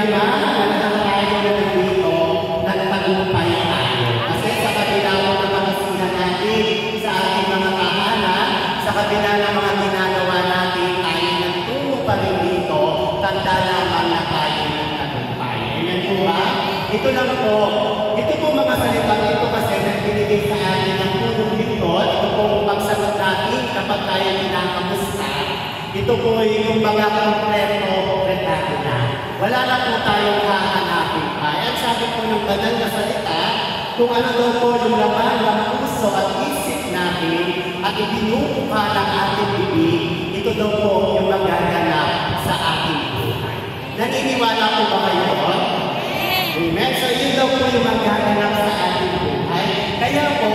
naman na tayo na nandito, nagtagumpay tayo. Kasi sa kabila mo ng mga sinan natin, sa ating mga tahanan, sa kabila ng mga ginagawa natin, tayo nagtungo pa rin dito, tanda naman na tayo nagtagumpay. Amen po ba? Ito lang po, ito po mga salitang ito kasi nagbinigay sa atin ng tulong dito, ito po pagsagot natin kapag tayo kinakamusta. Ito po yung mga kompleto na. Wala na po tayong hahanapin pa. At sabi po ng banal na salita, kung ano daw po yung laman ng puso at isip natin at ibinubuka ng ating bibig, ito daw po yung magaganap sa ating buhay. Naniniwala po ba kayo? Amen. So yun daw po yung magaganap sa ating buhay. Kaya po,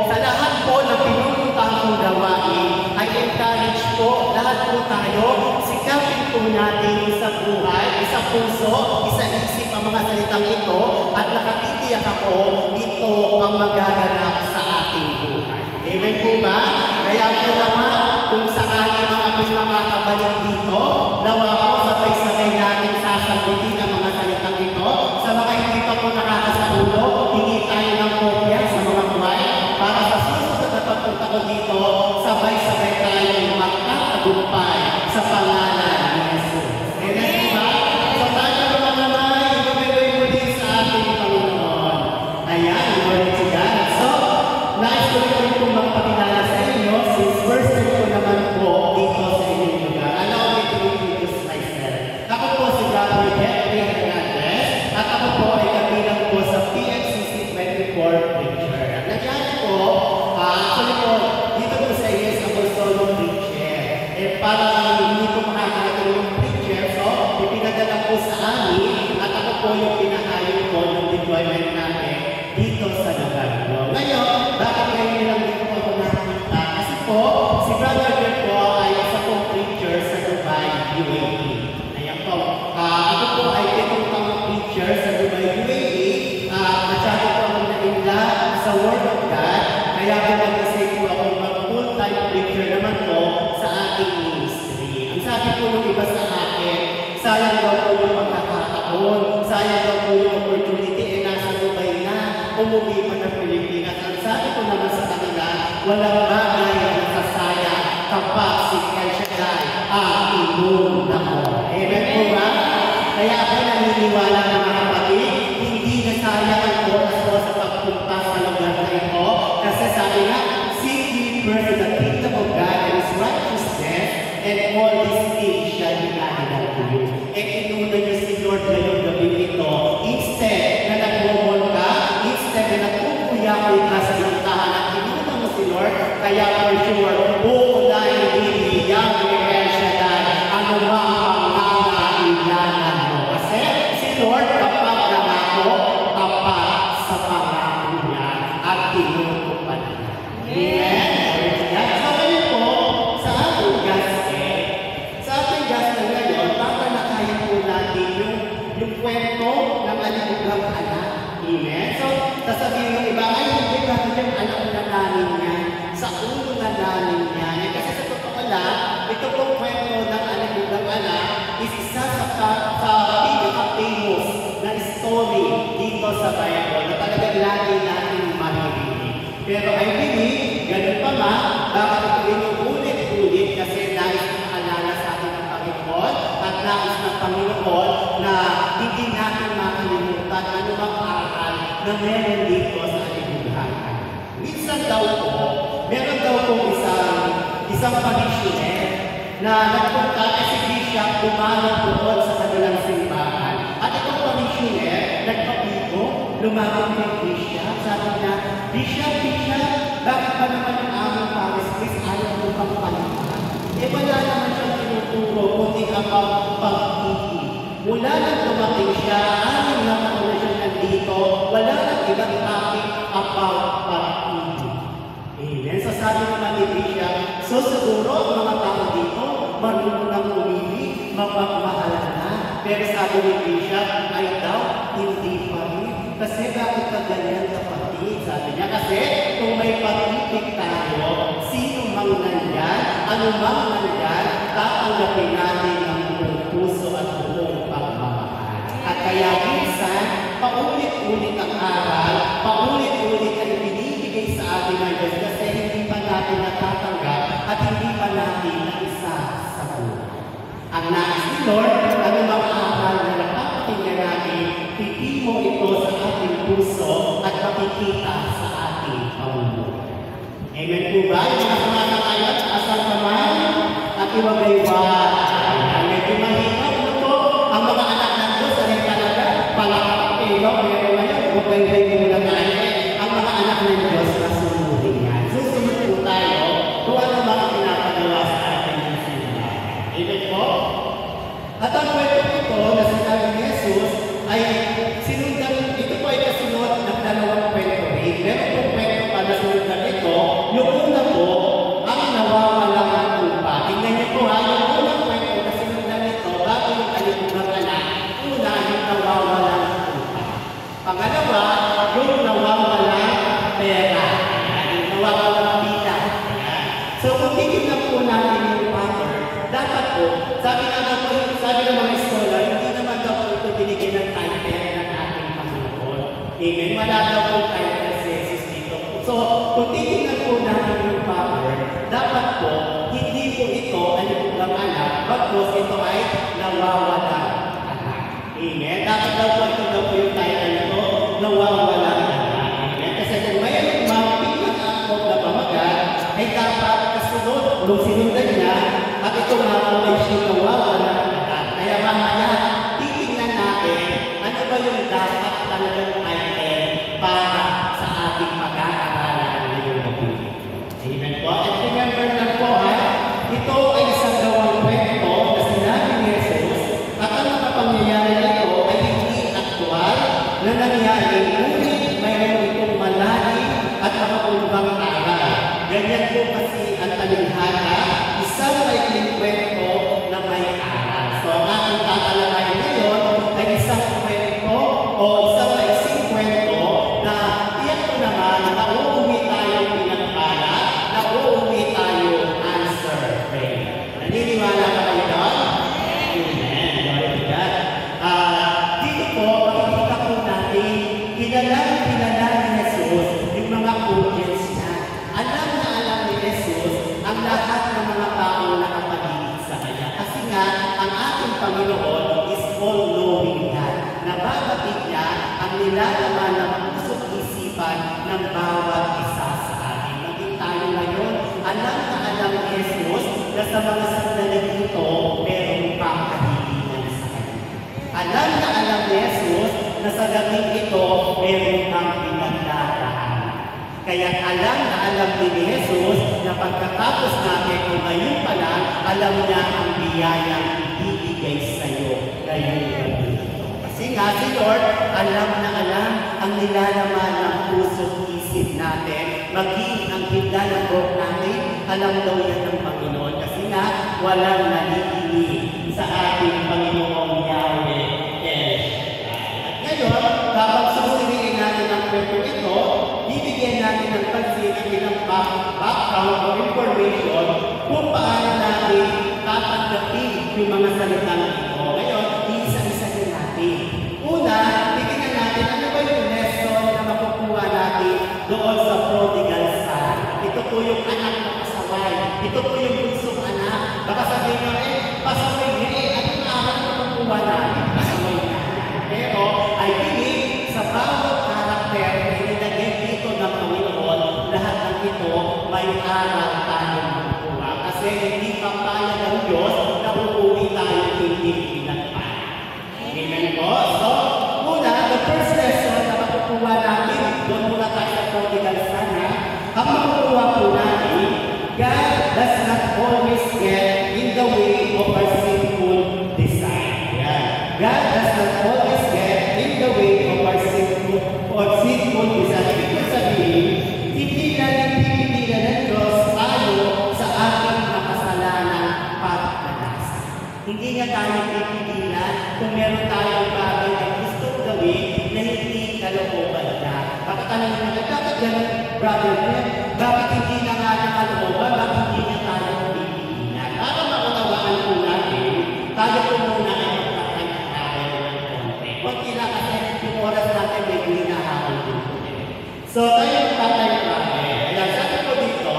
sa lahat po na pinupuntahan kong gawain, ay encourage po, lahat po tayo, sikapin po natin sa buhay, sa puso, sa isip ang mga salitang ito, at nakatitiyak ako, ito ang magaganap sa ating buhay. Amen po ba? Kaya po naman, kung sakali mga makakabalik dito, nawa po sabay-sabay natin sasagutin ang mga salitang ito. Sa mga hindi pa po nakakasagulo, hingi tayo ng kopya sa mga buhay para sa susunod na pagpunta ko dito, sabay-sabay tayo magkakagumpay sa pangalan ni Jesus. Amen po ba? So tayo mga kamay, ibabay mo din sa ating Panginoon. Ayan, glory to God. So, nais ko rin po magpakilala sa inyo, since first time ko naman po dito sa inyong lugar. Allow me to introduce myself. Ako po si Gabriel Hernandez, at ako po ay kabilang po sa PFCC 24 Preacher. Nandiyan po, actually po, dito po sa inyo ako solo preacher. Para hindi po makakalating yung preacher, so ipinadala po sa amin at ako po yung pinahayin po ng deployment namin dito sa lugar ko. Ngayon, bakit kayo nilang dito ako nakakita? Kasi po, si Brother Jeff po ay isa pong preacher sa Dubai, UAE. Ayan po. Ako po ay pinutang preacher sa Dubai, UAE. Masyado po ako na-inla sa Word of God. Kaya po mag-isip po ako mag-full-time preacher naman po sa ating ministry. Ang sabi po ng iba sa akin, sayang daw po yung pagkakataon, sayang daw po yung opportunity, nasa Dubai na, umuwi pa ng Pilipinas. Ang sabi ko naman sa kanila, walang bagay ang nasasayang kapag si El Shaddai ang inuun ako. Amen po ba? Kaya ako naniniwala ng mga kapatid, hindi nasayang ang oras ko sa pagpunta sa lugar na ito. Kasi sabi nga, seek ye first the kingdom of God and His righteousness, and all these things shall be added unto you. Inuna niyo si Lord ngayong gabi ito, instead na nagmumol ka, instead na nagpupuyakoy ka sa lantahan at inuna mo si Lord, kaya for sure, uunahin hindi Yahweh El Shaddai ang umapangangailangan mo. Kasi si Lord kapag nangako, tapat sa pangako niya at tinutupad niya. Amen? So ngayon po, sa ating gospel ngayon, tatalakayin po natin yung kwento ng alimugang anak. Amen? So, sasabihin ng iba, ay hindi ba yung anak na namin niya, sa ulo na namin niya. Kasi sa totoo lang, ito pong kwento ng alimugang anak is isa sa pinaka-famous na story dito sa Bible na talagang lagi natin maririnig. Pero I believe, ganun pa nga, bakit ito inuulit-ulit kasi nais na maalala sa atin ng Panginoon at nais ng Panginoon na hindi natin makalimutan anumang aral na meron dito sa alimugan. Minsan daw po, meron daw po isang pamisyoner na nagpunta kasi bishop lumalang doon sa kanilang simbahan. At itong pamisyoner, nagpapigo, lumabang kay bishop. Sabi niya, Bishop, bakit ba naman yung aming Paris Chris ayaw mo pang palitan? Wala naman siyang tinuturo, kundi ang pag-ibig. Mula nang dumating siya, amin na na siya nandito, wala nang ibang topic about pag-ibig. Amen. So sabi naman ni Bishop, so siguro ang mga tao dito, marunong nang umibig, mapagmahalan na. Pero sabi ni Bishop, ay daw, hindi pa rin. Kasi bakit ka ganyan kapatid? Sabi niya, kasi kung may pag-ibig tayo, sino mang nandyan, ano mang nandyan, tatanggapin natin ang buong puso at buong pagmamahal. At Kaya minsan, paulit-ulit ang aral, paulit-ulit ang binibigay sa atin ng Diyos kasi hindi pa natin natatanggap at hindi pa natin naisa sa buhay. Ang nais ni Lord, ano mga aral na napapakinggan natin, hindi mo ito sa ating puso at makikita sa ating pamumuhay. Amen po ba? Yung mga sumasang-ayon, asal naman at iwagay-wag. Medyo mahirap na po ang mga anak ng Diyos ay talaga palakapilo. Pero ngayon, bukay-bay mo na tayo. Ang mga anak ng Diyos na sumuhin yan. Susunod po tayo kung ano mga pinapagawa sa atin ng sinula. Amen po? At ang kwento ito na sinabi ni Jesus ay sinundan, ito po ay kasunod ng dalawang kwento rin. Meron pong kwento pa na sinundan ito. Yung una po, ang nawawalang ang lupa. Tingnan niyo po ha, yung unang kwento na sinundan ito, bago yung kalipunang anak, una yung nawawalang ang lupa. Pangalawa, yung nawawalang pera. Yung nawawalang pita. So kung titignan po natin yung pattern, dapat po, sabi ng mga scholar, hindi naman daw po ito binigyan ng title ng ating Panginoon. Amen? Wala daw po title si Jesus dito. So, kung titignan po natin yung pattern, dapat po, hindi po ito ay ang anak, bagkus ito ay nawawalang anak. Amen? Dapat daw po ito daw po yung title nito, nawawalang anak. Amen? Kasi kung mayroong mapilang akot na pamagat, ay dapat kasunod, nung sinundan niya, at ito nga po ay siya nawawalang anak. Kaya mamaya, titignan natin, ano ba yung dapat talagang title para sa ating pag-aaralan ngayong gabi. Amen po? At remember lang po ha, ito ay isang gawang kwento na sinabi ni Jesus at ang mga pangyayari nito ay hindi aktual na nangyari ngunit mayroon itong malalim at makakulbang aral. Ganyan po kasi ang talinghana, isang may kwento na may aral. So ang ating tatalakayin ngayon ay isang kwento o isang maising kwento na iyak ko naman na nauuwi tayong pinagpala, nauuwi tayong answer prayer. Naniniwala ka kayo doon? Amen. Glory to God. Dito po, makikita po natin, kilala ni Jesus yung mga audience niya. Alam na alam ni Jesus ang lahat ng mga tao na nakapaligid sa kanya. Kasi nga, ang ating Panginoon is all-knowing God. Nababatid niya ang nilalaman ng puso't isipan ng bawat isa sa atin. Maging tayo ngayon, alam na alam ni Jesus na sa mga sandali dito, meron pang kahilingan sa kanya. Alam na alam ni Jesus na sa gabing ito, meron pang pinagdaraan. Kaya alam na alam din ni Jesus na pagkatapos natin kung ngayon pa lang, alam niya ang biyayang ibibigay sa iyo ngayong gabi. Kasi nga si Lord, alam na alam ang nilalaman ng puso't isip natin, maging ang himla ng buhok natin, alam daw yan ng Panginoon. Kasi nga, walang nalilili sa ating Panginoong Yahweh. At ngayon, kapag susuriin natin ang kwento ito, bibigyan natin ng pansin ang ilang background o information kung paano natin tatanggapin yung mga salitang ito. Ngayon, iisa-isa din natin. Una, tingnan natin ano ba yung lesson na makukuha natin doon sa prodigal son. Ito po yung anak na pasaway. Ito po yung bunsong anak. Baka sabihin nyo, pasaway niya anong aral na makukuha natin? Pasaway niya. Pero, I believe sa bawat karakter na inilagay dito ng Panginoon, lahat ng ito may aral tayong makukuha. Kasi hindi pa payag ng Diyos na uuwi tayo hindi pinagpala. Amen po? So, una, the first lesson na makukuha natin, doon muna tayo sa prodigal son, ang makukuha po natin, God does not always get in the way of our sinful desire. Yeah. God does not always get in the way of our sinful desire. Ibig sabihin, hindi na ng Diyos tayo sa ating makasalanang pagkakasa. Hindi niya tayo pipigilan kung meron tayong bagay na gustong gawin na hindi kalooban niya. Bakit alam niyo na, bakit ganun, brother friend? Bakit hindi na nga nakalooban? Bakit hindi niya tayo pipigilan? Para maunawaan po natin, tayo po muna ay magpapagkakaya ng konti. So tayo magtatay-tatay. Ayan, sabi ko dito,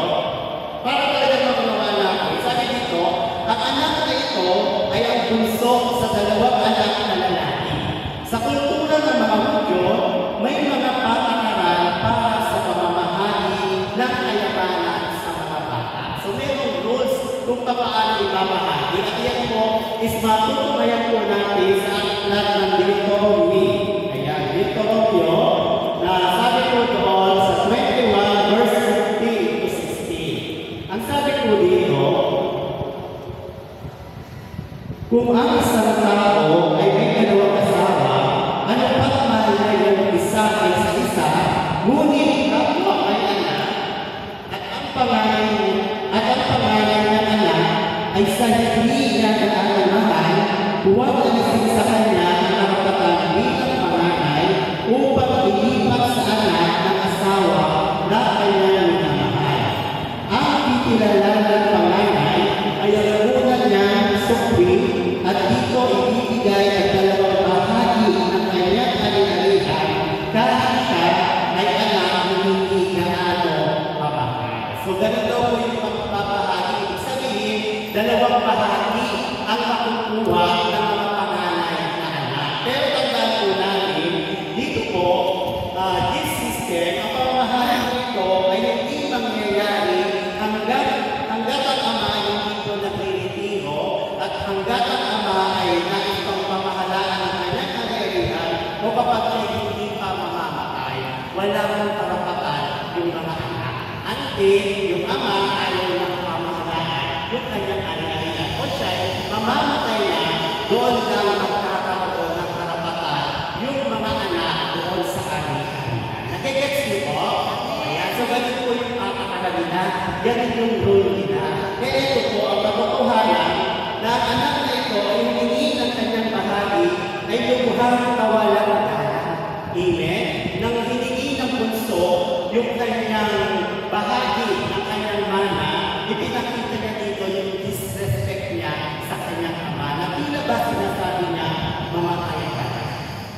para talagang makunawa natin, sabi dito, ang anak na ito ay ang bunso sa dalawang anak na lalaki. Sa kultura ng mga Hudyo, may mga patakaran para sa pamamahagi ng kayamanan sa mga bata. So mayroong rules kung paano ibamahagi. At yan po is matutunayan po natin sa aklat ng Deuteronomy. Ayan, Deuteronomy, na sabi po doon sa 21 verse 15 to 16. Ang sabi po dito, kung ang isang tao ay may dalawang asawa, ano pat man ay yung isa ay sa isa, ngunit kapwa ay anak, at ang pangalan ng anak ay sa hindi niya naalamahan, huwag alisin sa kanya ang karapatan bilang panganay upang ilipat sa anak ng asawa na kanyang minamahal. Ang ikilala ng panganay ay ang una niyang sukli at dito ibibigay ang dalawang bahagi ng kanyang ari-arihan kahit siya ay anak na hindi gaano kamahal. So ganito po yung pagbabahagi. Ibig sabihin, dalawang bahagi ang makukuha ng mga panganay na anak. Pero tandaan po natin, dito po, this system, ang pamamahalan nito ay hindi mangyayari hanggat ang ama ay hindi po nagre-retiro at hanggat ang ama ay nais pang pamahalaan ng kanyang ari-arihan o kapag ay hindi pa mamamatay, wala mong karapatan yung mga anak. Until yung ama ayaw ng pamahalaan yung kanyang ari-arihan o siya mamamatay na, doon lang magkakaroon ng karapatan yung mga anak doon sa ari-arihan. Nakigets niyo po? Ayan, so ganun po yung patakaran nila, ganun yung rule nila. Kaya ito po ang katotohanan na ang anak na ito ay humingi ng kanyang bahagi ay lubhang kawalan ng anak. Amen? Nang hiningi ng bunso yung kanyang bahagi ng kanyang mana, ipinakita niya dito yung disrespect niya sa kanyang ama na tila ba sinasabi niya mamatay ka.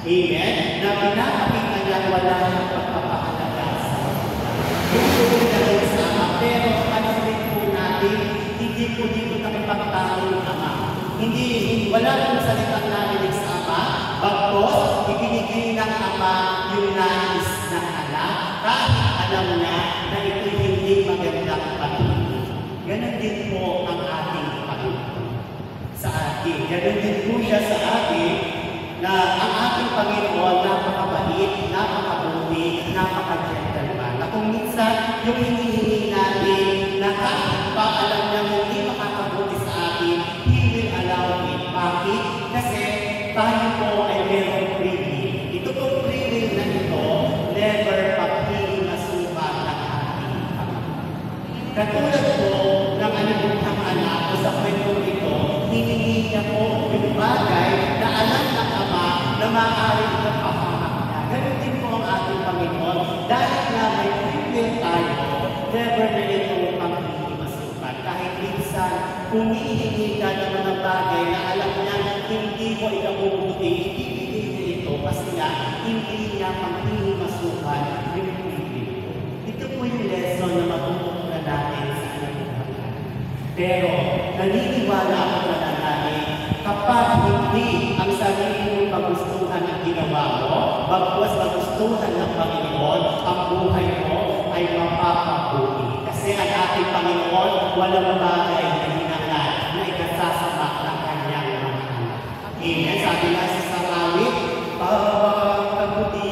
Amen? Na pinapakita niya wala ng pagpapahalaga sa yung tuloy na rin sa ama. Pero pansin po natin, hindi po dito nakipagtalo ng ama. Wala pong salitang narinig sa ama, bagkos, ibinigay ng ama yung nais ng anak, kahit alam niya na ito hindi magandang patuloy. Ganon din po ang ating Panginoon sa atin. Ganon din po siya sa atin na ang ating Panginoon napakabait, napakabuti, napaka-gentleman. Na kung minsan yung hinihingi natin na kahit pa alam niya hindi makakabuti sa atin, He will allow it. Bakit? Kasi tayo po ay mayroong free will. Ito pong free will na ito, never paghihinasukan ng ating Panginoon. Katulad po ng anibutang anak o sa kwentong ito, hiningi niya po yung bagay na alam ng ama na maaaring napahamak niya. Ganun din po ang ating Panginoon. Dahil na may free will tayo, never na ito paghihinasukan. Kahit minsan, kung hihingi ka ng mga bagay na alam niya hindi mo ikabubuti, ibibigay niya ito kasi nga hindi niya paghihinasukan yung free will. Ito po yung lesson na matutunan natin sa kanilang. Pero, naniniwala ako na natin, kapag hindi ang sarili mong magustuhan ang ginawa mo, bagwas magustuhan ng Panginoon, ang buhay mo ay mapapabuti. Kasi ang ating Panginoon, walang bagay na hinangad na ikasasama ng kanyang mga anak. Amen. Sabi nga sa Sarawit, pagkabutihan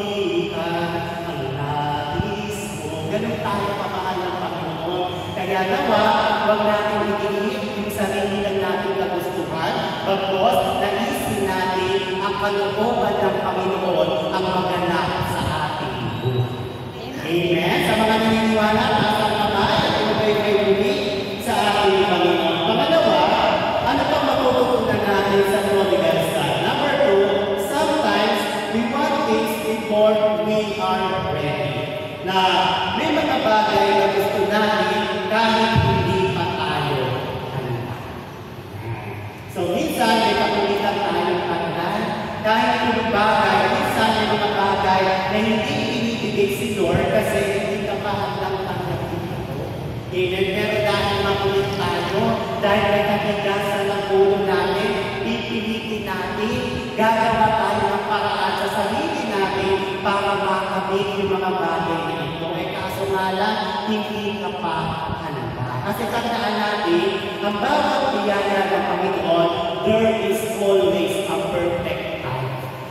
ang nais mo. Ganun tayo pamahal ng Panginoon. Kaya nawa, huwag natin iginit yung sarili lang natin kagustuhan. Bagkos, naisin natin ang kalooban ng Panginoon ang maganap sa ating buhay. Amen. Sa mga naniniwala, asang kamay at ilagay kay Bumi sa ating Panginoon. Pangalawa, ano pang matututunan natin sa prodigal son? Number 2, sometimes we want things before we are ready. Na may mga bagay na gusto natin kahit hindi pa tayo handa. So minsan may pakulitan tayong handa. Kahit yung bagay, minsan may mga bagay na hindi bibigay si Lord kasi hindi ka pa handang tanggapin ito. Amen. Pero dahil makulit tayo, dahil may katigasan ng ulo natin, pipilitin natin, gagawa tayo ng paraan sa sarili natin para makamit yung mga bagay na ito. Kaso nga lang, hindi ka pa handa. Kasi tandaan natin, ang bawat biyaya ng Panginoon, there is always a perfect time.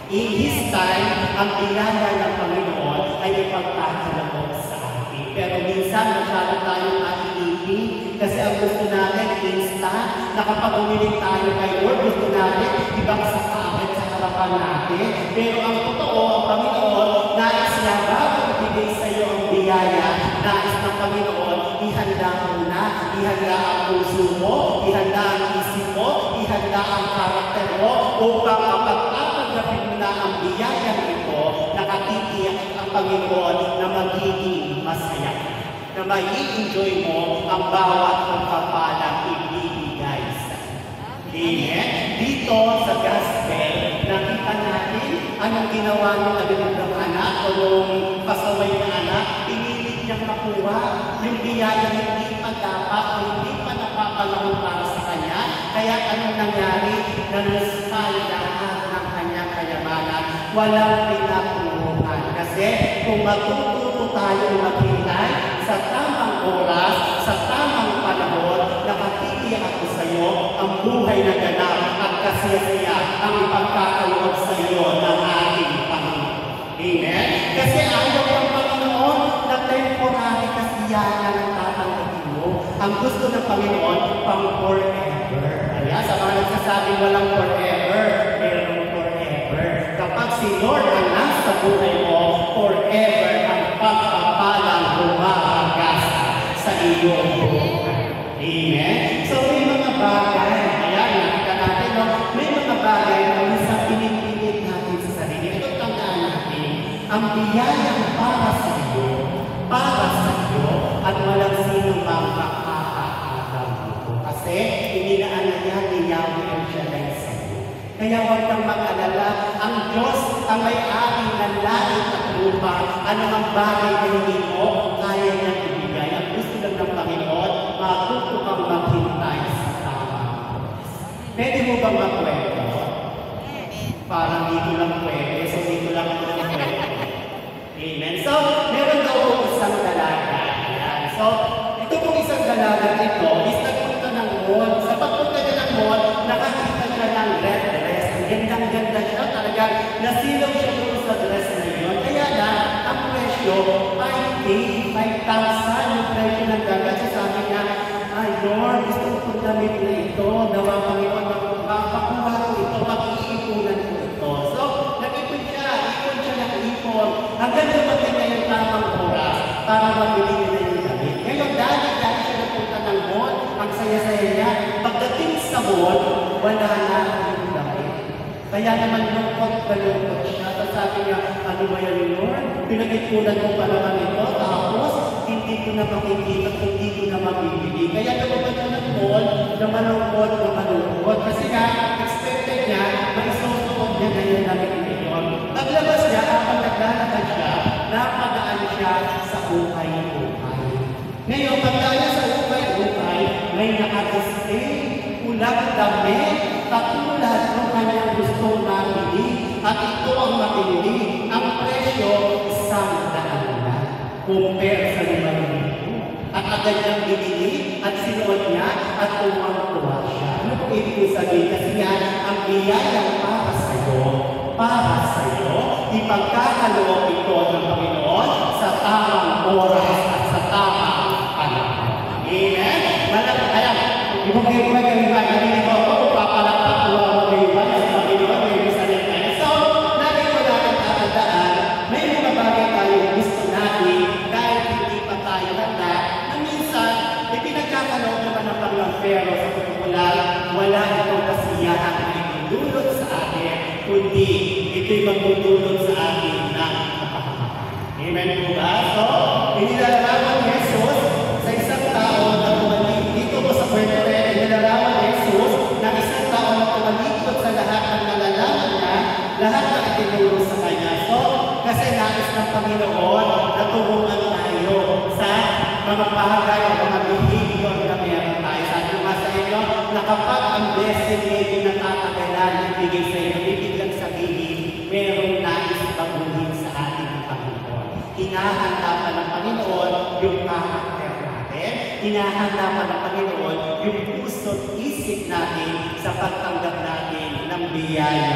In His time, ang biyaya ng Panginoon ay ipagtatalabog sa atin. Pero minsan, masyado tayong naiipin kasi ang gusto natin, instant, na kapag umiling tayo kay Lord, gusto natin, ibang sa kaagad sa harapan natin. Pero ang totoo, ang Panginoon, nais niya bago ibigay sa iyo ang biyaya, nais ng Panginoon, ihanda muna, ihanda ang puso mo, ihanda ang isip mo, ihanda ang karakter mo, upang kapag tatanggapin mo na ang biyaya ito, nakatitiyak ang Panginoon na magiging masaya, na mai-enjoy mo ang bawat pagpapalang ibibigay sa iyo. Amen? Dito sa gospel, nakita natin anong ginawa ng alibang anak o yung pasaway na anak, pinilit niyang makuha yung biyaya hindi pa dapat o hindi pa napapanahon para sa kanya. Kaya anong nangyari? Nanuspal lahat ng kanyang kayamanan. Walang pinakuhan. Kasi kung matututo tayo maghintay sa tamang oras, sa tamang panahon, nakatitiyak ako sa iyo ang buhay na ganap at kasiyasiya ang ipagkakaloob sa iyo ng ating Panginoon. Amen? Kasi ayaw ng Panginoon na temporary kasiyahan ang tatanggapin mo. Ang gusto ng Panginoon, pang forever. Kaya sa mga nagsasabing walang forever, mayroong forever. Kapag si Lord ang nasa buhay mo, forever ang pagpapalang humahagas sa iyong buhay. Amen? So may mga bagay, ayan, nakita natin, no? May mga bagay na minsan pinipilit natin sa sarili. Ito tandaan natin, ang biyayang para sa iyo, at walang sino mang makakaalam ito. Kasi inilaan ni Yahweh ang Shaddai sa iyo. Kaya huwag kang mag-alala, ang Diyos ang may-ari ng langit at lupa, anumang bagay na hindi mo, kaya niyang ibigay. Ang gusto lang ng Panginoon, matuto kang maghintay sa tamang oras. Pwede mo bang magkwento? Parang dito lang pwede, so dito lang pwede. Amen. So, meron daw po isang dalaga. Ayan. So, ito pong isang dalaga ito is nagpunta ng mall. Sa pagpunta niya ng mall, nakakita siya ng red dress. Ang gandang-ganda siya. Talagang nasilaw siya doon sa dress na yun. Kaya na, ang presyo, 5,000 yung presyo ng dagat. So, sabi niya, ay Lord, gusto ko damit na ito. Nawa Panginoon, makuha ko ito, mag-iipunan ko ito. So, nag-ipon siya ng ipon. Hanggang dumating na yung tamang oras para mabili niya yung damit. Ngayon, dahil siya napunta ng mall, ang saya-saya niya, pagdating sa mall, wala na yung damit. Kaya naman lungkot siya. Tapos sabi niya, ano ba yan, Lord? Pinag-ipunan ko pa naman ito, tapos hindi ko na makikita, hindi ko na mabibili. Kaya naman siya ng mall, na malungkot. Kasi nga, expected niya, maisusuot niya na yung damit niya. Paglabas niya, kapag naglalakad siya, napadaan siya sa ukay-ukay. Ngayon, pagdaan sa ukay-ukay, may nakadisplay, pulang damit, katulad ng kanyang gustong mabili, at ito ang matindi. Ang presyo, 100 na. Compare sa 5,000. At agad niyang binili, at sinuot niya, at tuwang-tuwa siya. Ano po ibig sabihin? Kasi nga, ang biyayang para sa iyo, ipagkakaloob ito ng Panginoon sa tamang oras at sa tamang panahon. Amen? Kaya, ibang-ibang kanina ko ako, papalakpak ko ang mga sa Panginoon, may misalin tayo. So, lagi ko natin tatandaan, may mga bagay tayo gusto natin dahil hindi pa tayo handa, na minsan, ipinagkakaloob naman ng Panginoon, pero sa totoo lang, wala itong kasiyahan na itulot sa atin, kundi ito'y magtutulot sa atin ng kapahamakan. Amen po ba? So, inilarawan ni Jesus sa isang tao na tumalikod. Dito po sa Puerto Rico, inilarawan ni Jesus na isang tao na tumalikod sa lahat ng nalalaman niya, lahat na itinulong sa kanya. So, Kasi nais ng Panginoon na tulungan tayo sa mga bagay o mga behavior na meron tayo. Sabi ko nga sa inyo, na kapag ang blessing medyo natatagalan, ibigay sa inyo, ibig lang sabihin, merong nais baguhin sa ating Panginoon. Hinahanda pa ng Panginoon yung karakter natin. Hinahanda pa ng Panginoon yung puso't isip natin sa pagtanggap natin ng biyaya.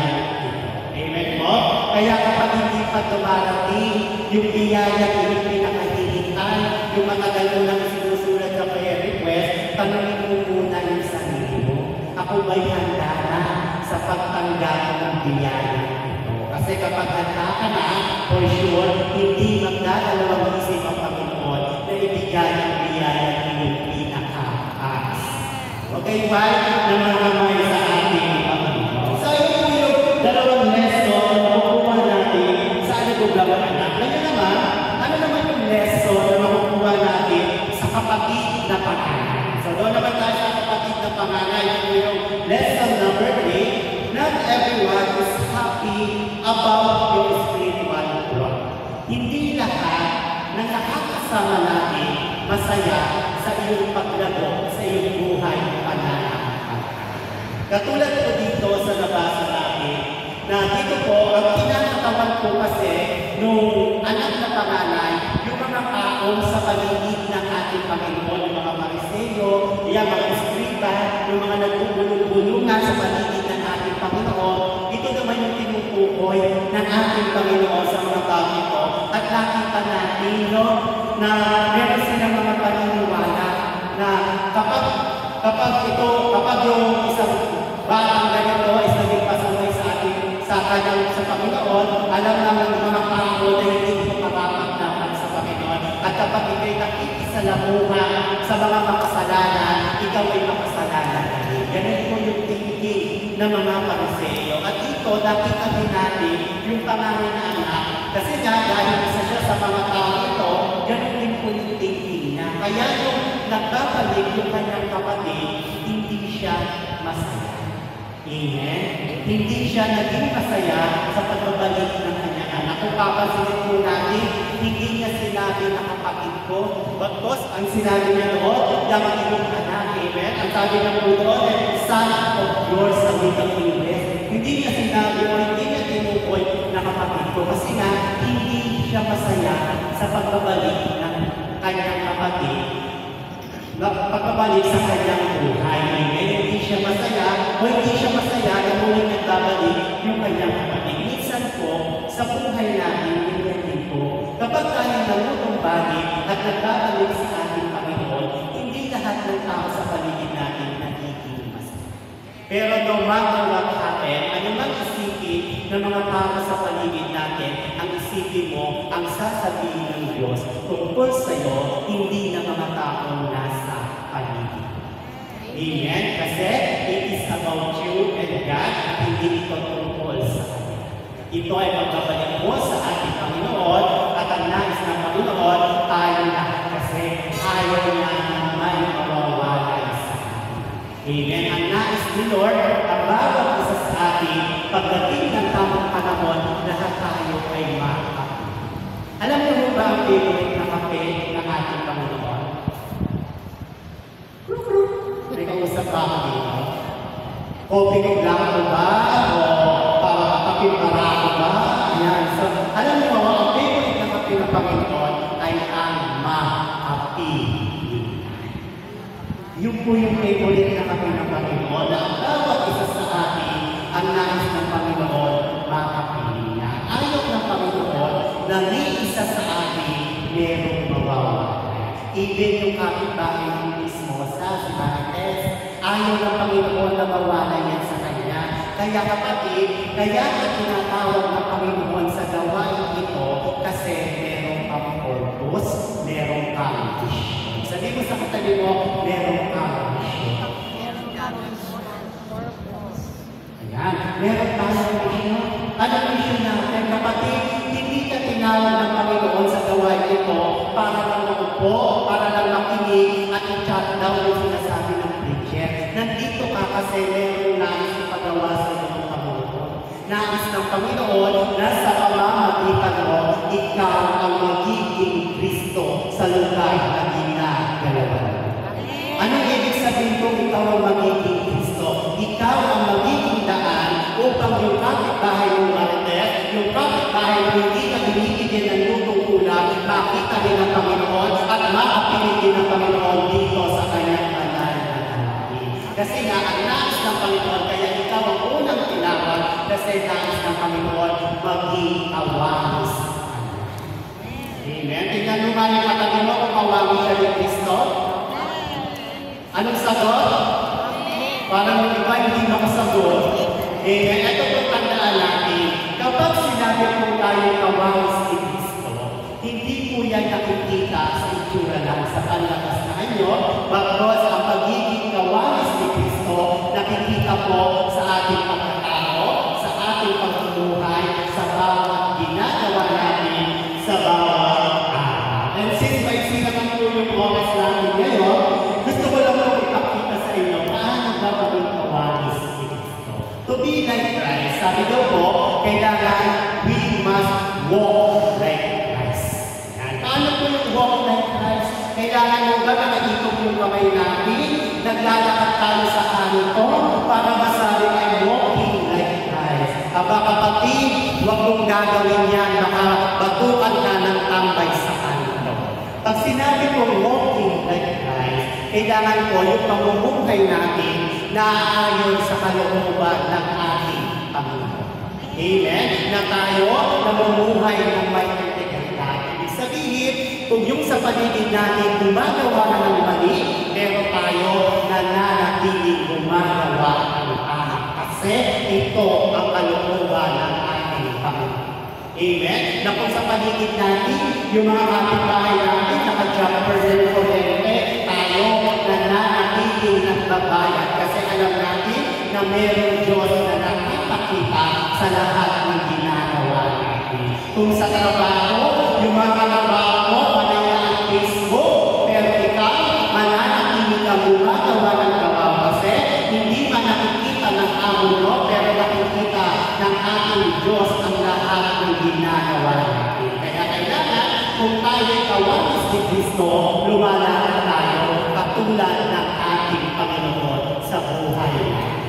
Amen po? Kaya kapag hindi pa dumarating yung biyaya, yung pinakahihitan, yung mga gano'n na sinusulat sa prayer request, tanongin mo muna yung sarili mo. Ako ba'y handa na sa pagtanggap ng biyaya ito? Kasi kapag handa ka na, for sure, hindi magdadalawang isip ang Panginoon na ibigay ang biyaya yung pinaka-taas. Okay, why? Namahamay sa ating Panginoon. So, ito yung dalawang lesson na makukuha natin sa nagugawang anak. Ngayon naman, ano naman yung lesson na makukuha natin sa kapatid na panganay? So, doon naman tayo sa kapatid na panganay. Yung lesson number 3, not everyone is happy about your spiritual growth. Hindi lahat ng nakakasama natin masaya sa iyong paglago, sa iyong buhay pananampalataya. Katulad po dito sa nabasa natin, na dito po, ang kinakatawan po kasi nung anak na panganay, yung mga taong sa paligid ng ating Panginoon, yung mga Pariseo, yung mga Escriba, yung mga nagbubulong-bulungan sa paligid ng ating Panginoon, ito naman yung tinutukoy ng ating Panginoon sa mga tao ito. At nakita natin, no, na meron silang mga paniniwala na kapag yung isang batang ganito is naging pasaway sa kanyang sa Panginoon, alam naman ng mga tao na hindi ito mapapagdaman sa Panginoon. At kapag ikaw'y nakikisalamuha sa mga makasalanan, ikaw ay makasalanan na rin. Ganun po yung thinking ng mga Pariseo. At dito, nakita din natin yung pangalan na anak. Kasi dahil isa siya sa mga tao ito, ganun din po yung thinking niya. Kaya yung nagbabalik yung kanyang kapatid, hindi siya masaya. Amen? Hindi siya naging masaya sa pagbabalik ng kanyang anak. Kung papansinin po natin, hindi niya sinabi na kapatid ko, bagkos ang sinabi niya doon, yung iyong anak. Amen? Ang sabi na po doon, son of yours sa wikang Ingles. Hindi niya sinabi o hindi niya tinukoy na kapatid ko. Kasi nga, hindi siya masaya sa pagbabalik ng kanyang kapatid. Pagkabalik sa kanyang buhay. Amen? Hindi siya masaya o hindi siya masaya na muling nagbabalik yung kanyang kapatid. Minsan po, sa buhay natin, yun din po, kapag tayo nalutumbalik at nagbabalik sa ating Panginoon, hindi lahat ng tao sa paligid natin nagiging masaya. Pero no matter what happen, ano mang isipin ng mga tao sa paligid natin, ang isipin mo, ang sasabihin ng Diyos tungkol sa'yo, hindi na mga taong nasa paligid. Amen? Kasi it is about you and God at hindi ito tungkol sa Kanya. Ito ay magbabalik mo sa ating Panginoon at ang nais ng Panginoon tayo lahat kasi ayaw niya naman mawawalay sa atin. Amen? Ang nais ni Lord, ang bawat isa sa atin, pagdating ng tamang panahon, lahat tayo ay makakapit. Alam niyo mo ba ang favorite na kape ng ating Panginoon? May kausap ba ako dito? Kopi ko lang ba? O kapit marako ba? Ayan. So, alam niyo mo, ang favorite na kape ng Panginoon ay ang maapi. Yun po yung favorite na kape ng Panginoon na ang bawat isa sa atin ang nais ng Panginoon makapili niya. Ayaw ng Panginoon na may isa sa atin merong mawawala. Even yung kapitbahay ng mismo sa si Marites, ayaw ng Panginoon na mawala yan sa kanya. Kaya kapatid, kaya na tinatawag ng Panginoon sa gawain ito kasi merong kang purpose, merong kang vision. Sabi mo sa katabi mo, merong kang vision. Ayan, meron tayong vision. Ano ang vision natin, kapatid? Hindi ka tinawag ng Panginoon sa gawain ito para lang maupo, para lang makinig at i-chat down yung sinasabi ng preacher. Nandito ka kasi merong nais ipagawa sa iyong Panginoon. Nais ng Panginoon na sa pamamagitan mo ikaw ang magiging Kristo sa lugar na ginagalawan. Anong ibig sabihin kung ikaw ang magiging Kristo? Ikaw ang magiging daan upang yung kapitbahay ng Marites, yung kapitbahay na hindi ka binibigyan ng lutong ulam, makita rin ng Panginoon at makapiling din ng Panginoon dito sa kanyang banal na hangin. Kasi nga, ang nais ng Panginoon, kaya ikaw ang unang tinawag kasi nais ng Panginoon maging awamis. Amen. Tingnan mo nga yung katabi mo kung awamis siya ni Kristo. Anong sagot? Parang yung iba hindi makasagot. Ito po tandaan natin, kapag sinabi po tayo kawamis ni Kristo, hindi po yan nakikita sa itsura lang sa panlabas na anyo, bagos ang pagiging kawamis ni Kristo, nakikita po sa ating pagkatao, sa ating pagbubuhay, sa bawat ginagawa natin, sa bawat araw. And since may sinabi po yung oras natin ngayon, gusto ko lang po ipakita sa inyo paano gagawin kawamis ni Kristo. To be like Christ, sabi daw po, kailangan we must walk like Christ. Yan. Paano po yung walk like Christ? Kailangan mo ba nakikita yung kamay natin, naglalakad tayo sa kanito para masabi ay walking like Christ. Aba kapatid, huwag mong gagawin yan, baka batukan ka ng tambay sa kanito. Pag sinabi ko walking like Christ, kailangan po yung pamumuhay natin na ayon sa kalooban ng ating Panginoon. Amen? Na tayo namumuhay ng may integridad. Ibig sabihin, kung yung sa paligid natin gumagawa na ng mali, pero tayo nananatiling gumagawa ng tama. Kasi ito ang kalooban ng ating Panginoon. Amen? Na kung sa paligid natin, yung mga kapitbahay natin, naka-jumper din po tayo nananatiling nagbabayad. Kasi alam natin na mayroong Diyos na nakipakita sa lahat ng ginagawa natin. Kung sa trabaho, yung mga trabaho mo, panaya ang Facebook, pero ikaw, mananatiling ka gumagawa ng trabaho kasi hindi man nakikita ng amo mo, pero nakikita ng ating Diyos ang lahat ng ginagawa natin. Kaya kailangan, kung tayo kawamis ni Kristo, lumalakad tayo katulad ng ating Panginoon sa buhay natin.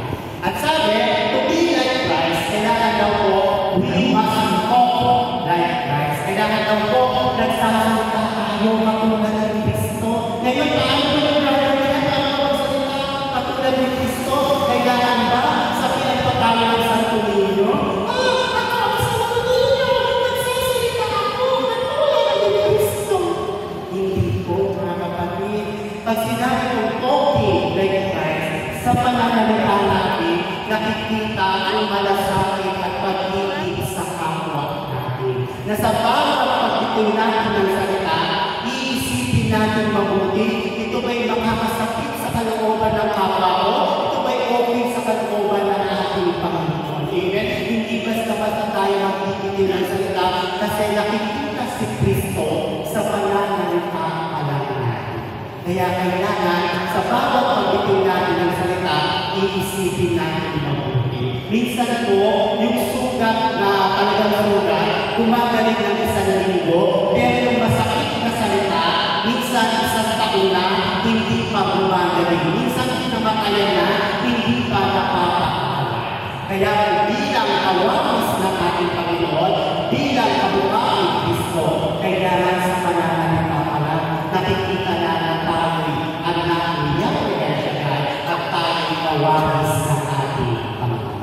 At sabi, to be like Christ, kailangan daw po, we must talk like Christ. Kailangan daw po, nagsasalita tayo katulad ng Kristo. Ngayon, paano po yung gagawin ang pagsalita katulad ng Kristo? Kailangan ba sabihan pa tayo ng Santo Niño? Pag sinabi kong talking like Christ, sa pananalita natin, nakikita ang malasakit at pag-ibig sa kapwa natin. Na sa bawat pag-ito natin ng salita, iisipin natin mabuti, ito ba'y makakasakit sa kalooban ng kapwa ko? Ito ba'y okay sa kalooban ng ating Panginoon? Amen? Hindi basta-basta tayo magtititin ng salita kasi nakikita si Kristo sa pananalita natin. Kaya kailangan sa bawat pagbitin natin ng salita, iisipin natin mabuti. Minsan po, yung sugat na talagang sugat, gumagaling ng isang linggo, pero yung masakit na salita, minsan isang taon na, hindi pa gumagaling. Minsan pinamatayan na, hindi pa napapakala. Kaya bilang awamis ng ating Panginoon, bilang kamukha ng Kristo, kailangan sa pananalita pala, nakikita na tayo'y anak ni Yahweh El-Shaddai at tayo'y kawamis ng ating Panginoon.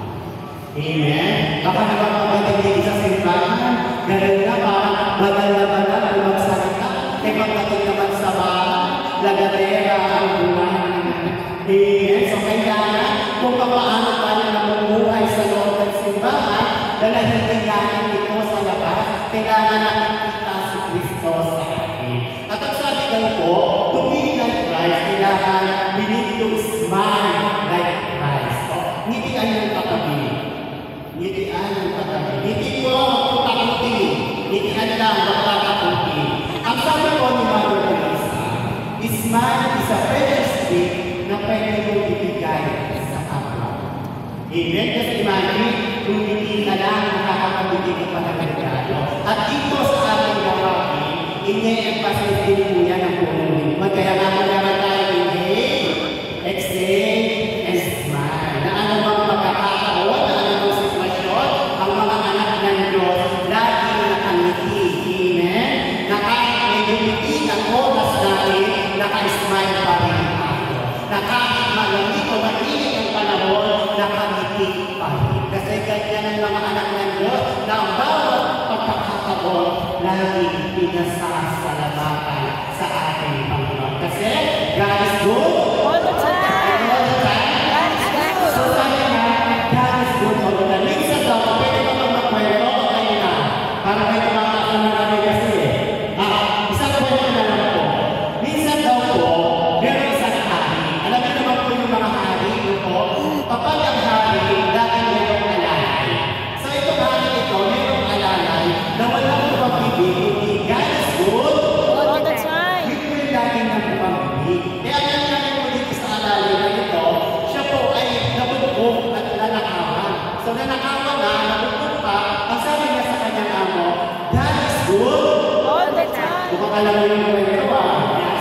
Amen? Baka naman pagdating sa simbahan, ganun na parang magalaban na kung magsalita. E pagdating naman sa bahay, lagatera ang buwan. Amen? So kailangan kung paano tayo namumuhay sa loob ng simbahan, dahil hindi natin ito sa labas, kailangan nakikita si Kristo sa atin. At ang sabi daw po, to be like Christ, kailangan we need to smile like Christ. Ngitian yung katabi. Ngitian yung katabi. Ngiti mo, magputakuti. Ngitian lang, magputakuti. Ang sabi ko ni Mother Teresa, smile is a precious gift na pwede mong ibigay sa kapwa. Amen? Kasi imagine, kung hindi ka lang nakakapabigay ka pa ng regalo. At dito sa Ini-emphasize din po yan ang buong lingkod. Kaya nga po naman tayo, inhale, exhale, and smile. Na ano bang pagkakataon, na ano bang sitwasyon, ang mga anak ng Diyos, lagi nakangiti. Amen? Na kahit may dumitin ang oras natin, naka-smile pa rin tayo. Na kahit malamig o mainit ang panahon, nakangiti pa rin. Kasi ganyan ang mga anak ng Diyos, na ang bawat pagkakataon, lagi pinasasalamatan sa ating Panginoon. Kasi God is good All the time. all the time. So sabi nga, God is good all the time. Minsan daw, pwede ba magkwento o tayo na? Para may tumakasal na kami kasi. Isang kwento na lang po. Minsan daw po, meron isang hari. Alam niyo naman po yung mga hari ito po. Kapag ang hari, dati merong alalay. So itong hari ito, merong alalay na walang pag-ibig, kundi God is good All the time. Ito yung lagi ng pag-ibig. Kaya ang nangyari mo dito sa alalay na ito, siya po ay nabugbog at nanakawan. So nanakawan na, nabugbog pa, ang sabi niya sa kanyang amo, God is good. All the time. Kung alam mo yung kwento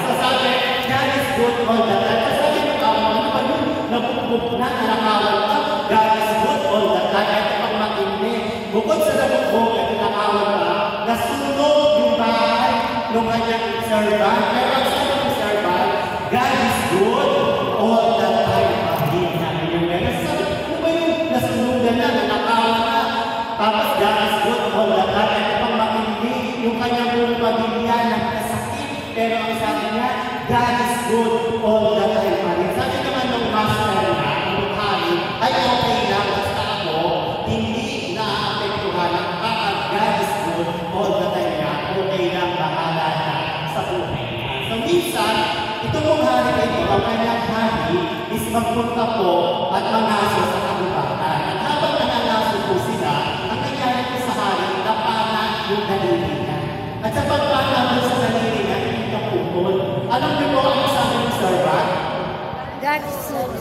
So sabi, God is good all the time. So sabi ng amo, ano ba yun? Nabugbog na, nanakawan ka, God is good all the time. Ito pang matindi. Bukod sa nabugbog at nanakawan ka, nasunog yung bahay ng kanyang servant. Pero ang sabi ng servant, God is good all the time. Sabi niya meron. Sabi, ano ba yung nasunugan na, nanakawan na? Tapos God is good all the time. Ito pang matindi, yung kanyang buong pamilya nagkasakit. Pero ang sabi niya, God is good all the time. Sabi naman ng master niya, ng hari, ay okay lang, basta ako, hindi na-apektuhan ang God is good all the time niya. Okay lang, bahala na sa buhay niya. So minsan, ito pong hari na ito, ang kanyang hari is magpunta po at mangaso sa kagubatan. At habang nangangaso po sila, ang nangyari po sa hari, napana yung daliri niya. At sa pagpana po sa daliri niya, hindi ka pupon. Alam niyo po ang sabi ng servant? God is good.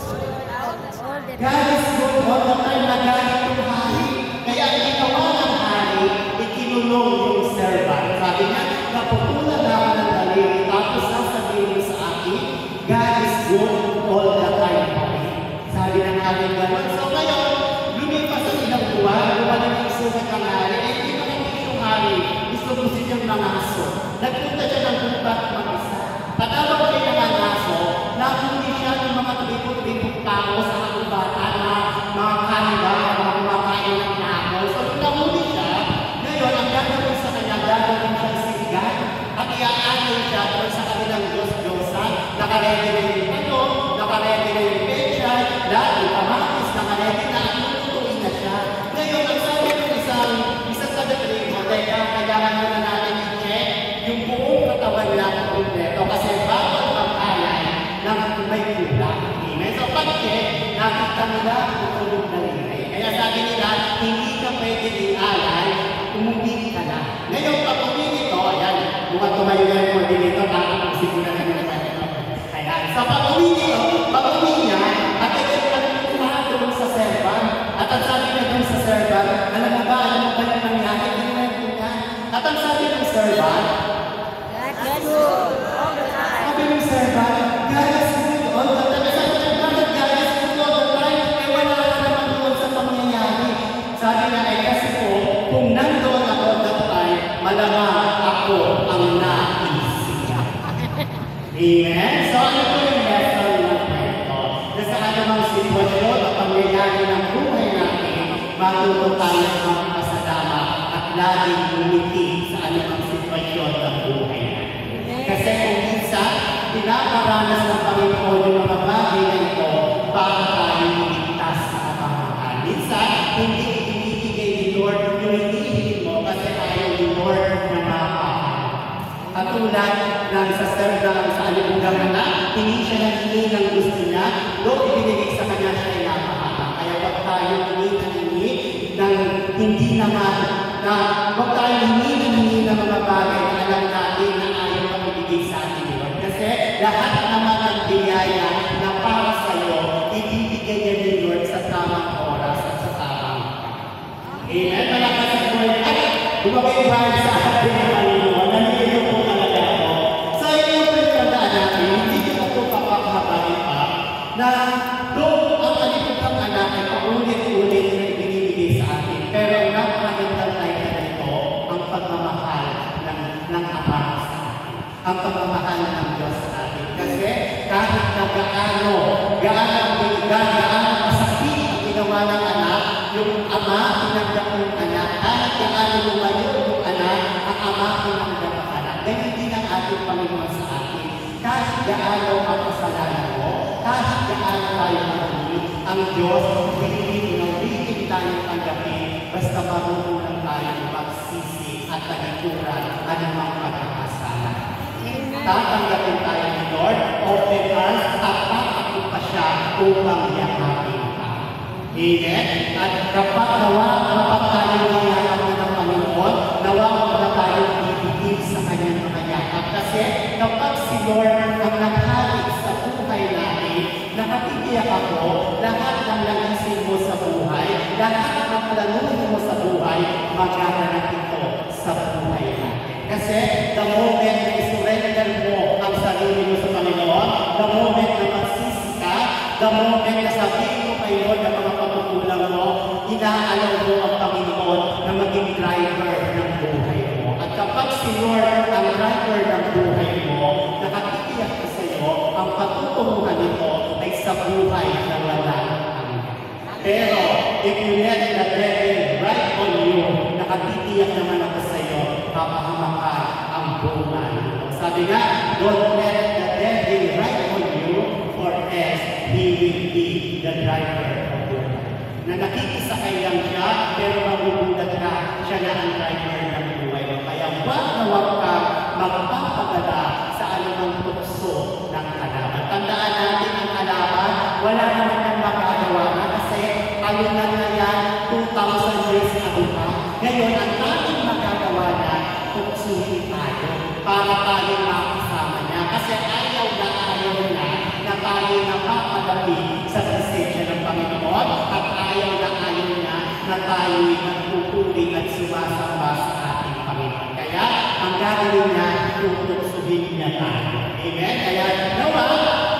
All the time. God is good all the time, nagalit yung hari. Kaya ang ginawa ng hari, ikinulong yung servant. Sabi niya, napupunan na ako ng daliri, tapos sasabihin mo sa akin, God is good all the time. Sabi ng ating gano'n. So ngayon, lumipas ang ilang buwan, lumalang ang sugat ng hari, hindi makikita yung hari, gusto mo silang mga aso. Nagpunta siya ng bubat mag-isa. Patawag kayo ng mga aso, nahuli siya ng mga tripot-tripot tao sa kagubatan na mga kaniba, mga kumakain ng tao. So nung nahuli siya, ngayon ang gagawin sa kanya, gagawin siyang sigat at iaanin siya doon sa kanilang Diyos-Diyosan. Nakaredy na yung ano, nakaredy na yung pechay, lahat yung kamatis, nakaredy na at lutuin na siya. Ngayon, ang sabi ng isang taga-tripot, kailangan na natin i-check yung buong katawan lang kompleto kasi bawal mag-alay ng may kulang. Amen? So pag-check, nakita nila ang tulog na rin. Kaya sabi nila, hindi ka pwede i-alay, umumili ka na. Ngayon, pag umili ito, ayan, mukhang tumayo na yung coordinator, nakakang sigura na yung kwento. Ayan. So pag umili niya, at ito lahat doon sa servant. At ang sabi niya doon sa servant, alam mo ba yung nangyari? At ang sabi ng servant, God is good. All the time. sabi ng servant, God is good all the time. Sabi niya, bakit God is good all the time? Eh wala ka naman doon sa pangyayari. Sabi niya, kasi po, kung nandoon ako that time, malamang ako ang naisip. Amen? So ano po yung lesson ng kwento? Na sa anumang sitwasyon o pangyayari ng buhay natin, matuto tayo ng mga pasasama at laging umiti sa anumang sitwasyon ng buhay natin. Kasi kung minsan, pinaparanas ng Panginoon yung mga bagay na ito para tayo iligtas sa kapamakan. Minsan, hindi ibibigay ni Lord yung hinihiling mo kasi ayaw ni Lord na mapapahal. Katulad ng sa alibugan na, hindi siya nanghingi ng gusto niya, doon ibinigay sa kanya siya ay napahal. Kaya wag tayo hinihingi ng hindi naman, na wag tayo hinihingi ng mga bagay na alam natin na ayaw pang ibigay sa atin. Kasi lahat naman ng biyaya na para sa iyo, ibibigay niya ni Lord sa tamang oras at sa tamang Amen. Malakas ang Lord. At bumabay sa ating Panginoon. Nandito po talaga gaano masakit ang ginawa ng anak, yung ama tinanggap yung anak, kahit gaano lumayo yung anak, ang ama tinanggap ang anak. Ganyan din ang ating Panginoon sa atin. Kahit gaano ang kasalanan mo, kahit gaano tayo marami, ang Diyos, hindi tayo tanggapin, basta marunong lang tayo magsisi at talikuran anumang pagkakasala. Tatanggapin tayo ni Lord, open arms, tatakapin pa siya upang yakapin ka. Amen? At kapag tayo niyayakap ng Panginoon, nawa na tayo ibigin sa kanyang mga yakap. Kasi kapag si Lord ang naghalik sa buhay natin, nakatigiyak ako, lahat ng nagising mo sa buhay, lahat ng planuhin mo sa buhay, magaganap ito sa buhay natin. Kasi the moment na isurrender mo ang sarili mo sa Panginoon, the moment na magsisi ka, the moment na sabihin mo kay Lord ang mga pagkukulang mo, inaalam mo ang Panginoon na maging driver ng buhay mo. At kapag si Lord ang driver ng buhay mo, nakatigiyak ka sa iyo, ang patutunguhan nito ay sa buhay na wala hanggan. Pero, if you let the devil right on you, nakatitiyak naman ako sa iyo, papahamakan ang buhay. Sabi nga, don't let the devil right on you, or else he will be the driver of your life. Na nakikisakay lang siya, pero magugulat ka, siya na ang driver ng buhay mo. Kaya wag na wag ka magpapadala sa anumang tukso ng kalaban. Tandaan natin ang kalaban, wala naman ang makagawa na kasi alunan na yan 2,000 years ago pa. Ngayon, ang ating magagawa na tuksuhin tayo para tayo makasama niya. Kasi ayaw na tayo napapagabi sa presensya ng Panginoon at ayaw na tayo'y nagpupuli at sumasamba sa ating Panginoon. Kaya, ang gagawin niya, tutuksuhin niya tayo. Amen? Kaya, nawa,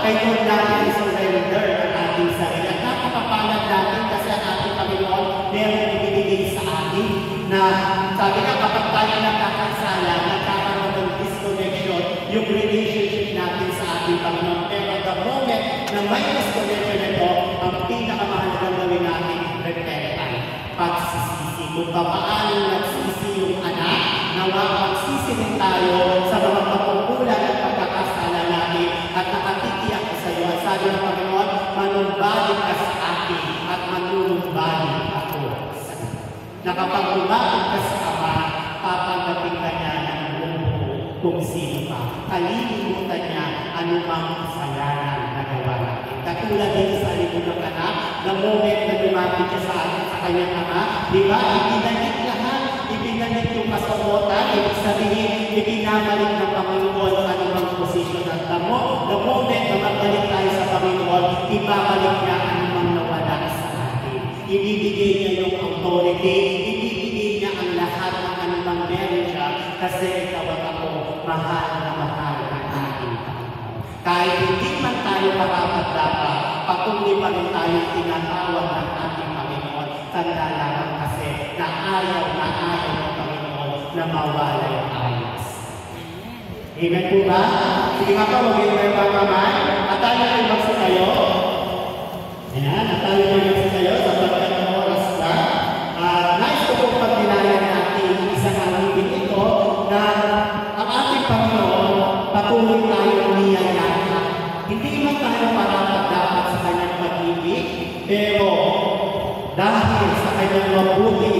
kayo natin surrender ang ating sarili. At nakapapalad natin kasi ang ating Panginoon meron ibinigay sa atin na sabi nga, kapag tayo nakakasala, nagkakaroon ng disconnection yung relationship natin sa ating Panginoon. Pero the moment na may disconnection nito, ang pinakamahalagang gawin natin, repentance, pagsisisi. Kung paano nagsisi yung anak, nawa magsisi rin tayo sa mga pagkukulang at pagkakasala natin at nakatitiyak ko sa iyo. At sabi ng Panginoon, manumbalik ka sa akin at manunumbalik ako sa iyo. Na kapag lumapit ka sa Ama, tatanggapin ka niya ng buong kung sino ka. Kalilimutan niya anumang kasalanan na gawa natin. Katulad din sa likod ng anak, the moment na lumapit siya sa atin sa kanyang ama, di ba? Ibinalik lahat, ibinalik yung kasamotan, ibig sabihin, ibinamalik ng Panginoon anumang posisyon ng tamo. The moment na magbalik tayo sa Panginoon, ibabalik niya anumang nawala sa atin. Ibibigay niya yung authority, ibibigay niya ang lahat ng anumang meron siya, kasi ikaw at ako, mahal na mahal ang ating Panginoon. Kahit hindi man tayo marapat-dapat, patuloy pa rin tayo tinatawag ng ating Panginoon. Tanda lamang kasi na ayaw ng Panginoon na mawala yung ayos. Amen po ba? Sige nga po, magiging may pagkamay. At tayo ay magsitayo. Ayan, at tayo ay magsitayo sa pagkakang oras na. Nais ko pong pagdinayan natin isang alibin ito na ang ating Panginoon patuloy tayo niyayaya. Hindi man tayo marapat-dapat sa kanyang pag-ibig, pero dahil sa kanyang mabuting